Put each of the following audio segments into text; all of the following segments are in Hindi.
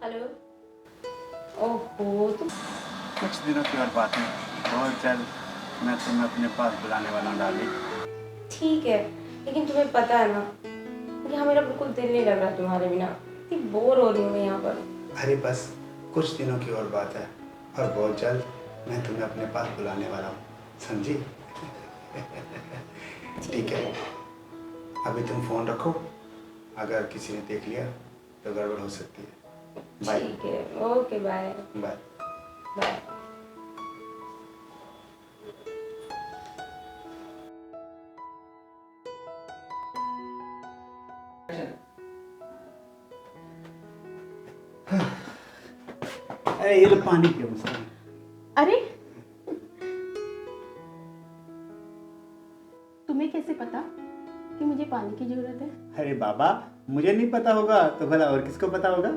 हेलो। ओहो तुम। कुछ दिनों की और बात है, बहुत जल्द मैं तुम्हें अपने पास बुलाने वाला हूँ डार्लिंग। ठीक है, लेकिन तुम्हें पता है ना, यहाँ मेरा बिल्कुल दिल नहीं लग रहा तुम्हारे बिना। इतनी बोर हो रही हूँ मैं यहाँ पर। अरे बस कुछ दिनों की और बात है और बहुत जल्द मैं तुम्हें अपने पास बुलाने वाला हूँ, समझी? ठीक है, अभी तुम फ़ोन रखो, अगर किसी ने देख लिया तो गड़बड़ हो सकती है। बाय। ठीक है, ओके बाय। बाय। बाय। अरे ये लो पानी पियो मुझसे। अरे तुम्हें कैसे पता कि मुझे पानी की जरूरत है? अरे बाबा, मुझे नहीं पता होगा तो भला और किसको पता होगा?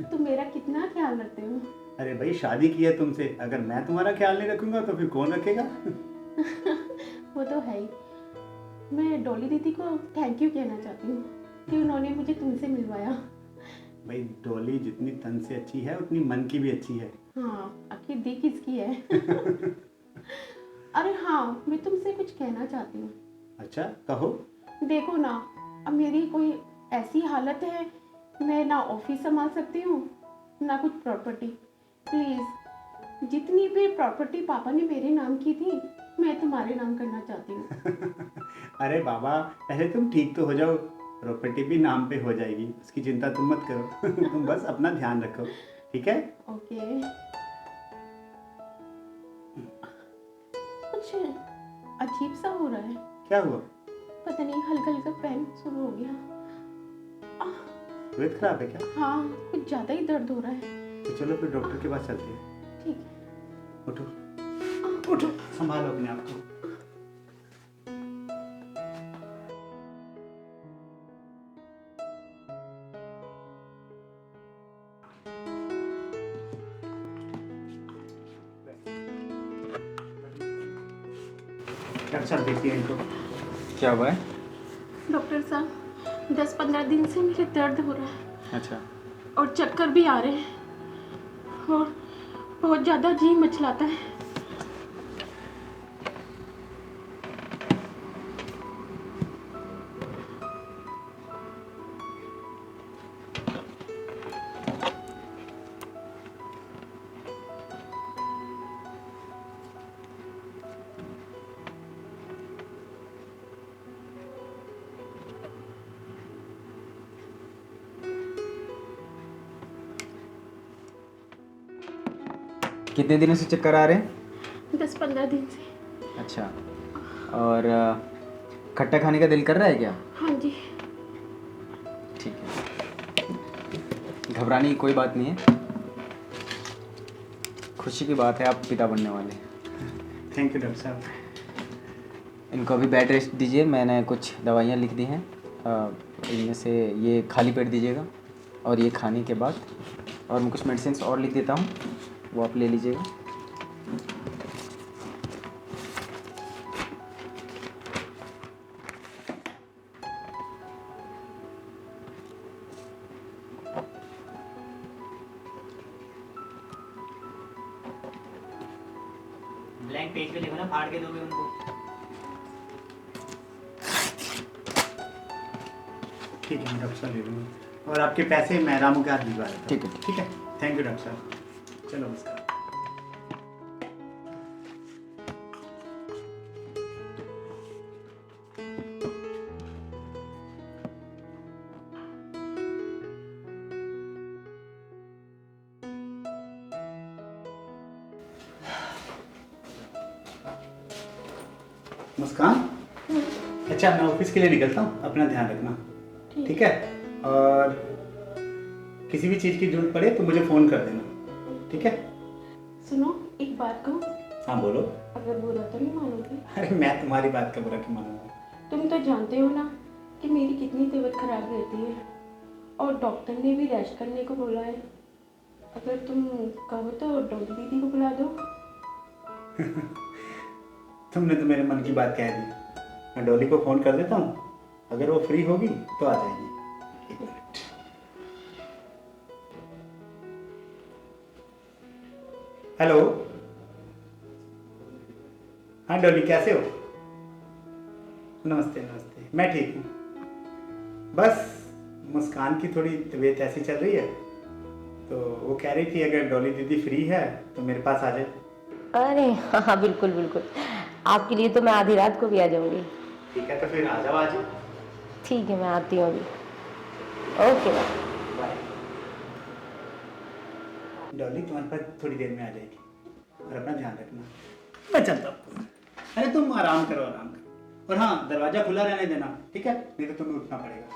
तुम मेरा कितना ख्याल रखते हो। अरे भाई शादी की है तुमसे, अगर मैं तुम्हारा ख्याल नहीं रखूंगा तो फिर कौन रखेगा? वो तो है ही। मैं डॉली दीदी को थैंक यू कहना चाहती हूँ कि उन्होंने मुझे तुमसे मिलवाया। भाई डॉली जितनी तन से अच्छी है उतनी मन की भी अच्छी है। हाँ, आखिर दी किसकी है? अरे हाँ, मैं तुमसे कुछ कहना चाहती हूँ। अच्छा कहो। देखो ना, अब मेरी कोई ऐसी हालत है, मैं ना ऑफिस संभाल सकती हूँ ना कुछ प्रॉपर्टी। प्लीज़, जितनी भी प्रॉपर्टी पापा ने मेरे नाम की थी मैं तुम्हारे नाम करना चाहती हूँ। अरे बाबा पहले तुम ठीक तो हो जाओ, प्रॉपर्टी भी नाम पे हो जाएगी, उसकी चिंता तुम मत करो। तुम बस अपना ध्यान रखो, ठीक है? ओके। कुछ अजीब सा हो रहा है। क्या हुआ? पता नहीं, हल्का हल्का पेन शुरू हो गया। तबीयत खराब है क्या? हाँ, कुछ ज़्यादा ही दर्द हो रहा है। तो चलो फिर डॉक्टर के पास चलते हैं। ठीक है। उठो उठो, संभालो अपने आप को। अच्छा देखिए इनको। क्या हुआ है? डॉक्टर साहब, 10-15 दिन से मेरे दर्द हो रहा है अच्छा, और चक्कर भी आ रहे हैं और बहुत ज़्यादा जी मचलाता है। कितने दिनों से चक्कर आ रहे हैं? 10-15 दिन से। अच्छा, और खट्टा खाने का दिल कर रहा है क्या? हाँ जी। ठीक है, घबराने की कोई बात नहीं है। खुशी की बात है, आप पिता बनने वाले हैं। थैंक यू डॉक्टर साहब। इनको अभी बेड रेस्ट दीजिए, मैंने कुछ दवाइयाँ लिख दी हैं, इनमें से ये खाली पेट दीजिएगा और ये खाने के बाद, और मैं कुछ मेडिसिन और लिख देता हूँ, वो आप ले लीजिएगा। ब्लैंक पेज पे लिखो ना, फाड़ के दोगे उनको। ठीक है मैं डॉक्टर साहब ले लूँगा, और आपके पैसे मैं रामू के हाथ भिजवा देता हूँ। ठीक है। ठीक है, थैंक यू डॉक्टर साहब। चलो नमस्कार। मुस्कान, अच्छा मैं ऑफिस के लिए निकलता हूँ, अपना ध्यान रखना, ठीक है? और किसी भी चीज़ की जरूरत पड़े तो मुझे फ़ोन कर देना, ठीक है? सुनो, एक बात कहूँ, हाँ बोलो। अगर बुरा तो नहीं मानोगे? अरे मैं तुम्हारी बात का बुरा क्यों मानूंगा? तुम तो जानते हो ना कि मेरी कितनी तबीयत खराब रहती है और डॉक्टर ने भी रेस्ट करने को बोला है। अगर तुम कहो तो डॉली दीदी को बुला दो। तुमने तो मेरे मन की बात कह दी। मैं डॉली को फ़ोन कर देता हूँ, अगर वो फ्री होगी तो आ जाएगी। एक मिनट। हेलो। हाँ डॉली, कैसे हो? नमस्ते नमस्ते, मैं ठीक हूँ। बस मुस्कान की थोड़ी तबीयत ऐसी चल रही है, तो वो कह रही थी अगर डॉली दीदी फ्री है तो मेरे पास आ जाए। अरे हाँ हाँ, बिल्कुल बिल्कुल, आपके लिए तो मैं आधी रात को भी आ जाऊंगी। ठीक है, तो फिर आ जाओ आज। ठीक है, मैं आती हूँ अभी। Okay bye. बाय। डॉली तुम्हारे पास थोड़ी देर में आ जाएगी, और अपना ध्यान रखना। मैं चलता हूँ। अरे तुम आराम करो, आराम करो। और हाँ, दरवाजा खुला रहने देना, ठीक है? नहीं तो तुम्हें उठना पड़ेगा।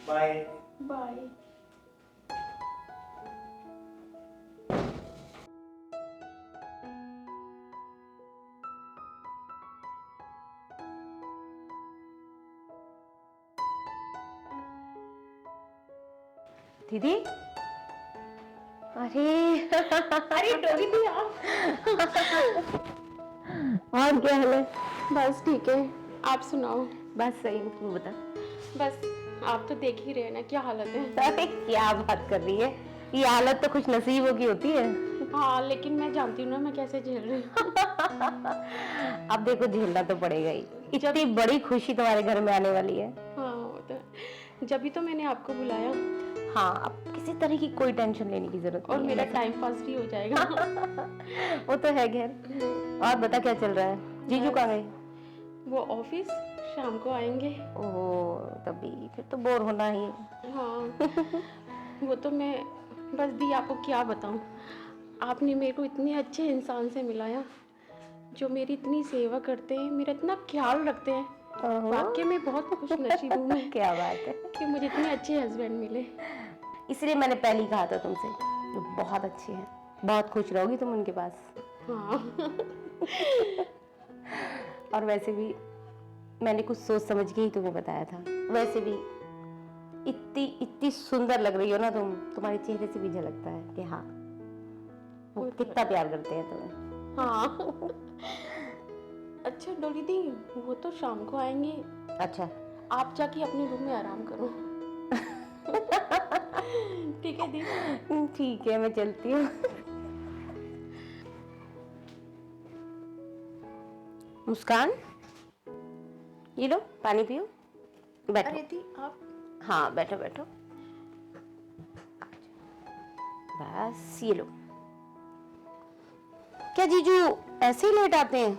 बाय। बाय। दीदी, अरे अरे डोली दी आप। और क्या हाल है? बस ठीक है, आप सुनाओ। बस सही हूँ, तू बता। बस आप तो देख ही रहे हैं ना क्या हालत है। अरे क्या बात कर रही है, ये हालत तो खुश नसीबों की होती है। हाँ लेकिन मैं जानती हूँ ना मैं कैसे झेल रही हूँ। अब देखो, झेलना तो पड़ेगा ही, इतनी बड़ी खुशी तुम्हारे घर में आने वाली है। हाँ वो तो जब भी तो मैंने आपको बुलाया, हाँ, अब किसी तरह की कोई टेंशन लेने की जरूरत और नहीं मेरा है। टाइम पास भी हो जाएगा। वो तो है खैर। और बता, क्या चल रहा है? जीजू कहाँ गए? वो ऑफिस शाम को आएंगे। ओह, तभी फिर तो बोर होना ही। हाँ वो तो मैं बस दी आपको क्या बताऊँ, आपने मेरे को इतने अच्छे इंसान से मिलाया जो मेरी इतनी सेवा करते हैं, मेरा इतना ख्याल रखते हैं। ओहो। वाकई में बहुत खुश नसीब हूँ मैं क्या बात है, कि मुझे इतने अच्छे हस्बैंड मिले। इसलिए मैंने पहले ही कहा था तुमसे, वो बहुत अच्छे हैं, बहुत खुश रहोगी तुम उनके पास। हाँ और वैसे भी मैंने कुछ सोच समझ के ही तुम्हें बताया था। वैसे भी इतनी इतनी सुंदर लग रही हो ना तुम, तुम्हारे चेहरे से भी झलकता है कि हाँ, वो कितना प्यार करते हैं तुम्हें। हाँ अच्छा डोली दी, वो तो शाम को आएंगे, अच्छा, आप जाके अपने रूम में आराम करो। ठीक है दी। ठीक है, मैं चलती हूँ। मुस्कान, ये लो पानी पियो, बैठो। अरे दी आप। हाँ बैठो बैठो, बस ये लो। क्या जीजू ऐसे ही लेट आते हैं?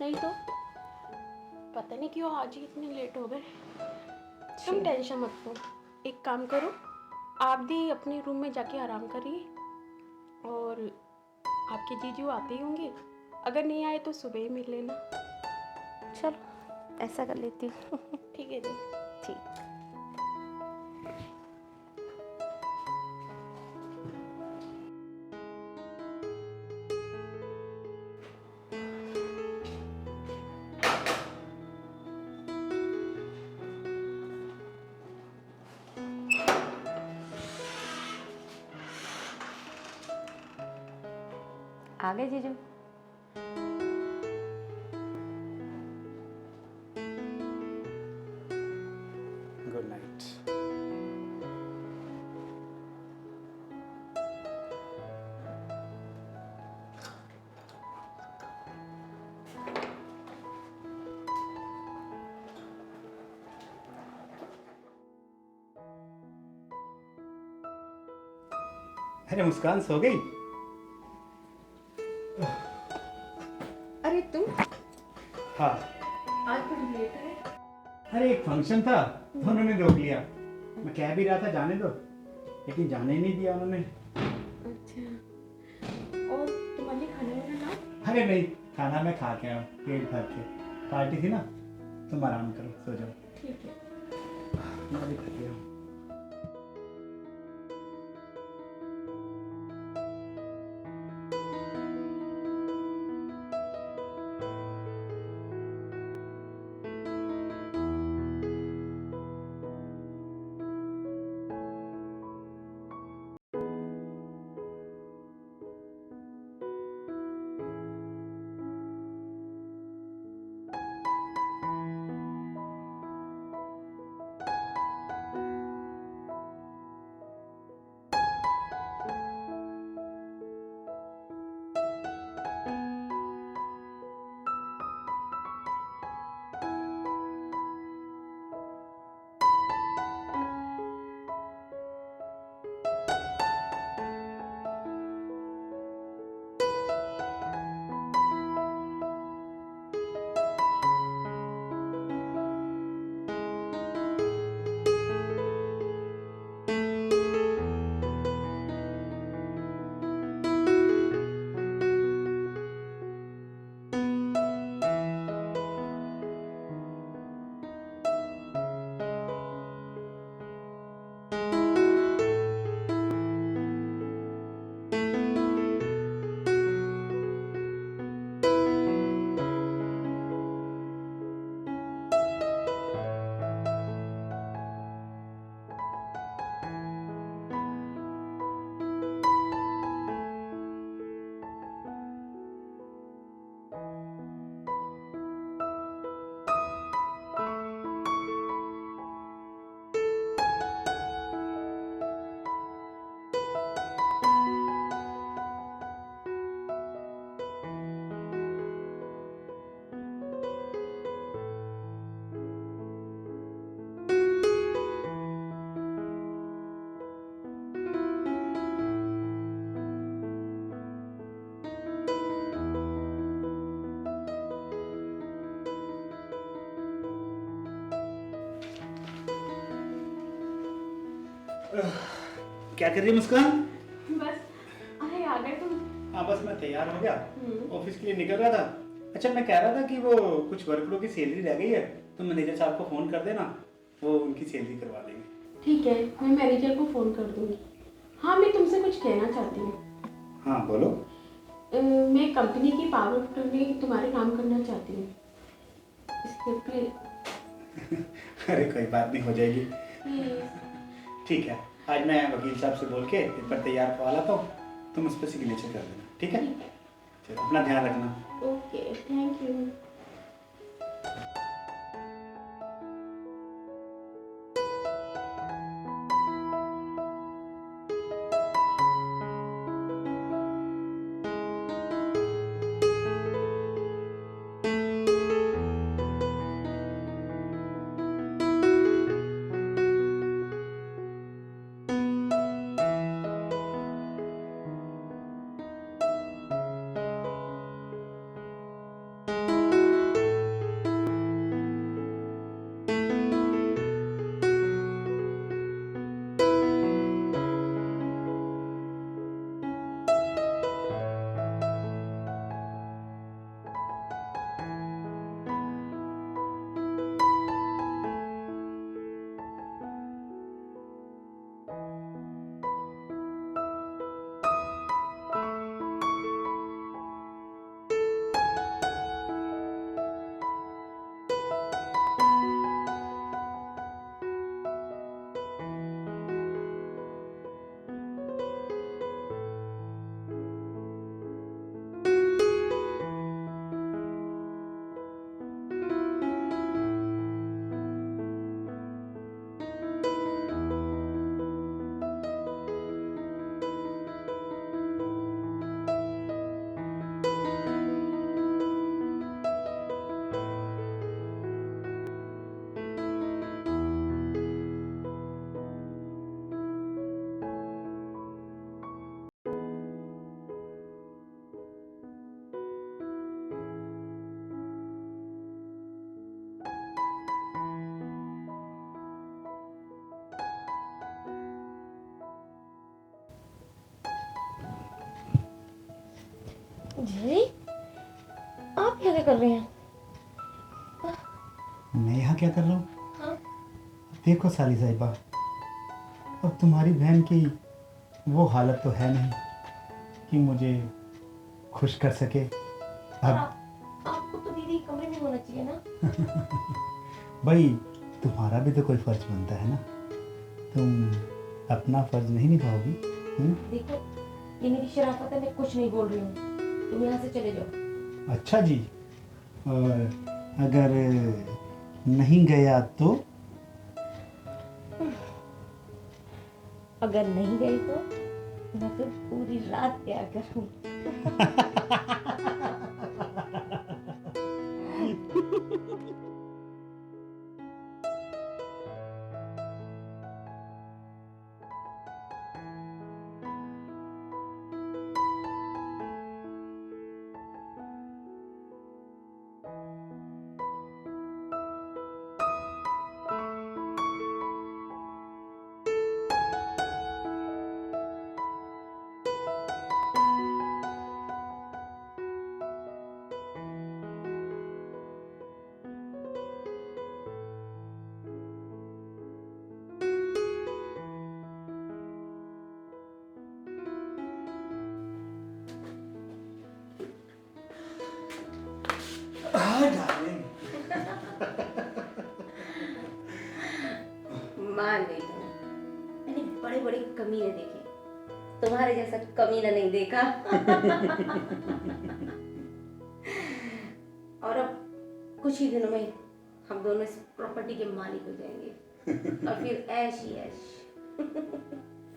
नहीं तो पता नहीं क्यों आज ही इतने लेट हो गए। तुम टेंशन मत लो, एक काम करो, आप दी अपने रूम में जाके आराम करिए, और आपके जीजू आते ही होंगे, अगर नहीं आए तो सुबह ही मिल लेना। चलो ऐसा कर लेती हूँ। ठीक है दी। ठीक। आ गए जीजू? Good night. अरे मुस्कान सो गई? अरे तुम हाँ। आज बड़ी लेट है। अरे एक फंक्शन था तो उन्होंने रोक लिया। मैं कह भी रहा था जाने दो, लेकिन जाने ही नहीं दिया उन्होंने। अच्छा, और तुम्हारे लिए खाने वाला ना? अरे नहीं, खाना मैं खा के आया हूँ पेट भर के। पार्टी थी ना, तुम आराम करो, सो जाओ। ठीक है। मैं भी थक गया हूँ। क्या कर रही है मुस्कान? बस अरे आ गए तुम। हाँ बस मैं तैयार हो गया, हम्म। ऑफिस के लिए निकल रहा था। अच्छा मैं कह रहा था कि वो कुछ वर्करों की सैलरी रह गई है, तो मैनेजर साहब को फ़ोन कर देना, वो उनकी सैलरी करवा देंगे। ठीक है, मैं मैनेजर को फ़ोन कर दूंगी। हाँ, मैं तुमसे कुछ कहना चाहती हूँ। हाँ बोलो। मैं कंपनी की पावर ऑफ अटॉर्नी तुम्हारे नाम करना चाहती हूँ। इसके लिए अरे कोई बात नहीं, हो जाएगी। प्लीज। ठीक है, आज मैं वकील साहब से बोल के पेपर तैयार करवा लाता हूँ, तुम उस पर सिग्नेचर कर देना, ठीक है? चलो अपना ध्यान रखना। Okay, thank you. जी आप क्या कर रहे हैं? मैं यहाँ क्या कर रहा हूँ? हाँ? देखो साली साहिबा, अब तुम्हारी बहन की वो हालत तो है नहीं कि मुझे खुश कर सके। अब आपको तो दीदी कमरे में होना चाहिए ना। भाई तुम्हारा भी तो कोई फर्ज बनता है ना, तुम अपना फर्ज नहीं निभाओगी? देखो ये मेरी शराफत है, मैं कुछ नहीं बोल रही हूँ, तुम यहाँ से चले जाओ। अच्छा जी, और अगर नहीं गया तो? अगर नहीं गई तो मैं फिर पूरी रात क्या करूँ? डार्लिंग, मान गई तुम्हें, मैंने बड़े बड़े कमीने देखे, तुम्हारे जैसा कमीना नहीं देखा। और अब कुछ ही दिनों में हम दोनों इस प्रॉपर्टी के मालिक हो जाएंगे और फिर ऐश ही ऐश।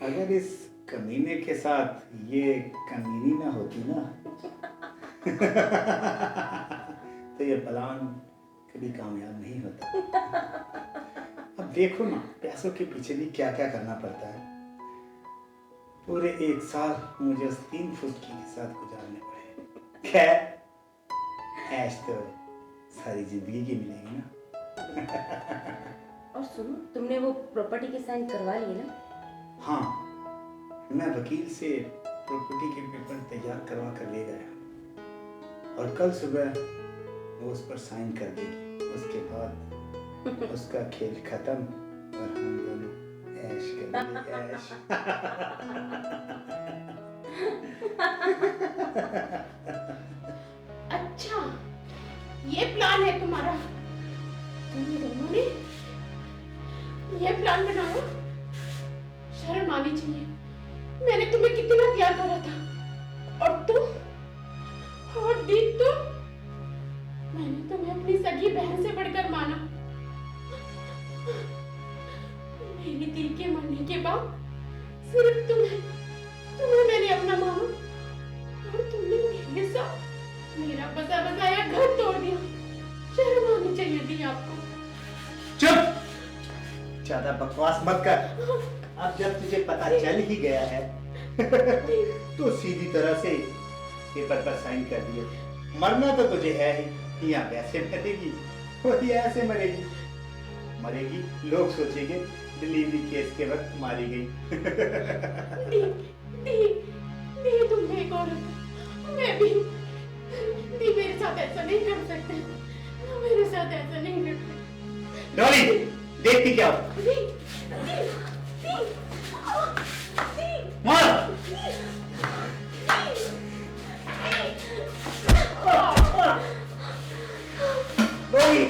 अगर इस कमीने के साथ ये कमीनी ना होती ना तो ये प्लान कभी कामयाब नहीं होता। अब देखो ना, पैसों के पीछे भी क्या क्या करना पड़ता है। पूरे 1 साल मुझे उस 3 फुटकी के साथ गुजारने पड़े। खैर ऐश तो सारी जिंदगी की मिलेगी ना। और सुनो, तुमने वो प्रॉपर्टी के साइन करवा लिए ना? हाँ, मैं वकील से प्रॉपर्टी के पेपर तैयार करवा कर ले गया और कल सुबह वो उस पर साइन कर देगी। उसके बाद उसका खेल खत्म और हम दोनों ऐश करेंगे, ऐश। अच्छा, ये प्लान है तुम्हारा? तुम दोनों ने ये प्लान बनाया? शर्म आनी चाहिए। मैंने तुम्हें कितना प्यार करा था और तुम और दीप तुम, मैंने तुम्हें अपनी सगी बहन से बढ़कर माना। मेरी दी के मरने के बाद सिर्फ तुम्हें मैंने अपना माना और तुमने मेरे साथ मेरा बसा बसाया घर तोड़ दिया। शर्म आनी चाहिए थी आपको। चुप! ज्यादा बकवास मत कर। अब जब तुझे पता चल ही गया है तो सीधी तरह से पेपर पर साइन कर दिए। मरना तो तुझे है ही, या वैसे मरेगी और या ऐसे मरेगी। मरेगी, लोग सोचेंगे डिलीवरी केस के वक्त मारी गई। दी, दी, दी तुम एक औरत हो। मैं भी, दी मेरे साथ ऐसा नहीं कर सकते। मेरे साथ ऐसा नहीं कर सकते। डॉली, देखती क्या हो? दी, दी, दी, दी, मार! डॉली!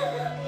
Oh,